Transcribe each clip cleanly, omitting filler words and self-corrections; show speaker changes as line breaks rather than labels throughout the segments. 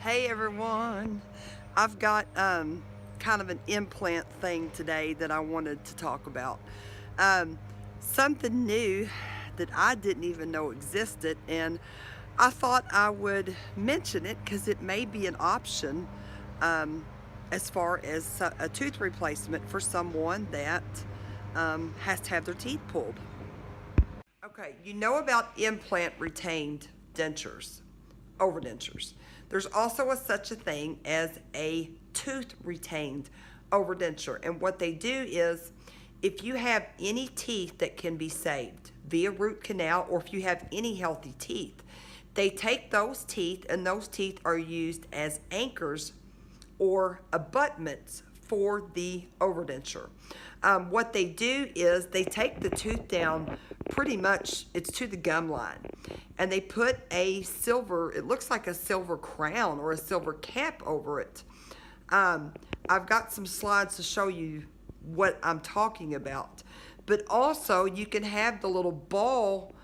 Hey everyone, I've got kind of an implant thing today that I wanted to talk about. Um, Something new that I didn't even know existed, and I thought I would mention it because it may be an option um, as far as a tooth replacement for someone that has to have their teeth pulled. Okay, you know about implant retained dentures, overdentures. There's also such a thing as a tooth retained overdenture. And what they do is if you have any teeth that can be saved via root canal, or if you have any healthy teeth, they take those teeth, and those teeth are used as anchors or abutments for the overdenture. What they do is they take the tooth down pretty much, it's to the gum line, and they put a silver, it looks like a silver crown or a silver cap over it. I've got some slides to show you what I'm talking about, but also you can have the little ball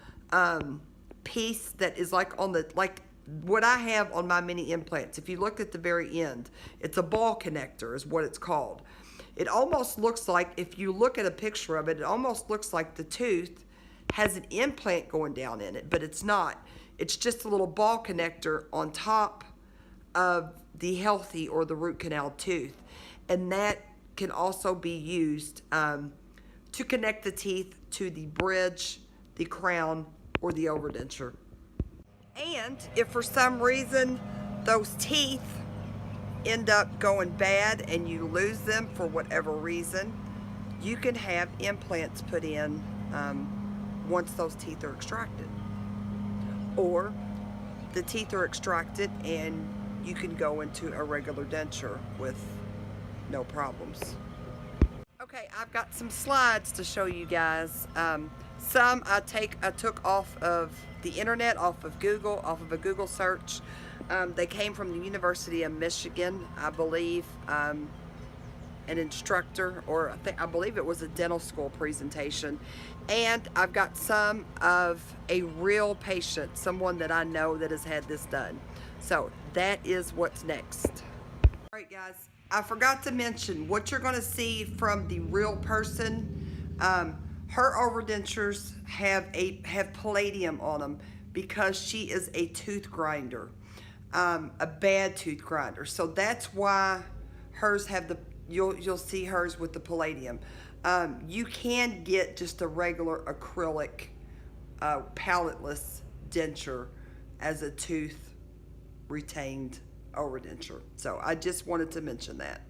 piece that is like on the, like what I have on my mini implants. If you look at the very end, it's a ball connector is what it's called. It almost looks like, if you look at a picture of it, it almost looks like the tooth has an implant going down in it, but it's not. It's just a little ball connector on top of the healthy or the root canal tooth. And that can also be used to connect the teeth to the bridge, the crown, or the overdenture. And if for some reason those teeth end up going bad and you lose them for whatever reason, you can have implants put in once those teeth are extracted. Or the teeth are extracted and you can go into a regular denture with no problems. Okay, I've got some slides to show you guys. Some I took off of the internet, off of Google, off of a Google search. They came from the University of Michigan, I believe. An instructor, or I believe it was a dental school presentation. And I've got some of a real patient, someone that I know that has had this done. So that is what's next. All right, guys, I forgot to mention what you're going to see from the real person. Her overdentures have palladium on them because she is a tooth grinder, a bad tooth grinder. So that's why hers have the, you'll see hers with the palladium. You can get just a regular acrylic palateless denture as a tooth retained overdenture. So I just wanted to mention that.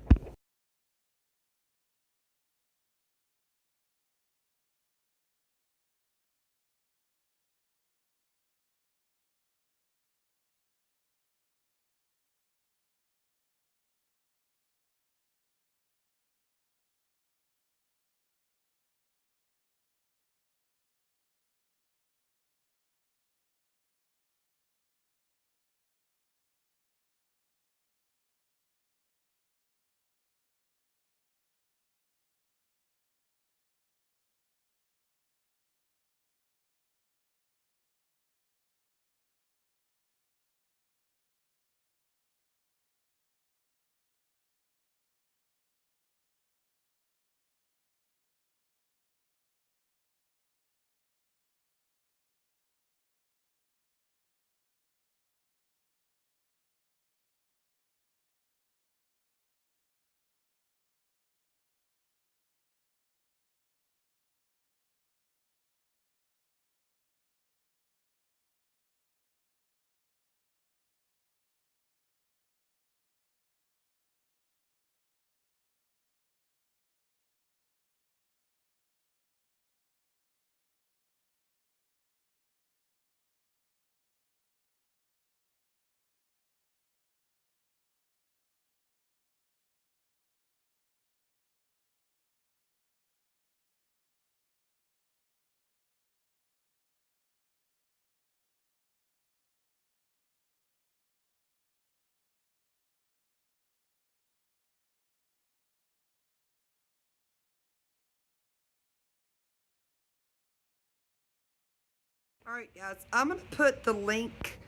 All right, guys, I'm going to put the link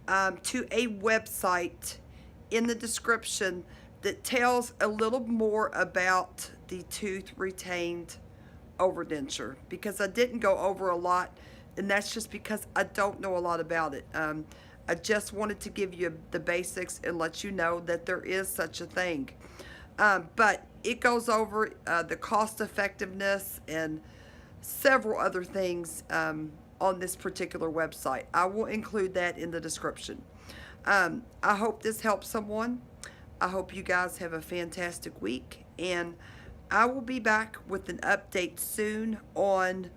to a website in the description that tells a little more about the tooth retained overdenture, because I didn't go over a lot, and that's just because I don't know a lot about it. I just wanted to give you the basics and let you know that there is such a thing. But it goes over the cost effectiveness and several other things on this particular website. I will include that in the description. I hope this helps someone. I hope you guys have a fantastic week, and I will be back with an update soon on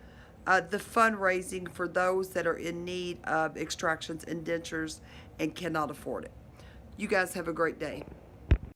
the fundraising for those that are in need of extractions and dentures and cannot afford it. You guys have a great day.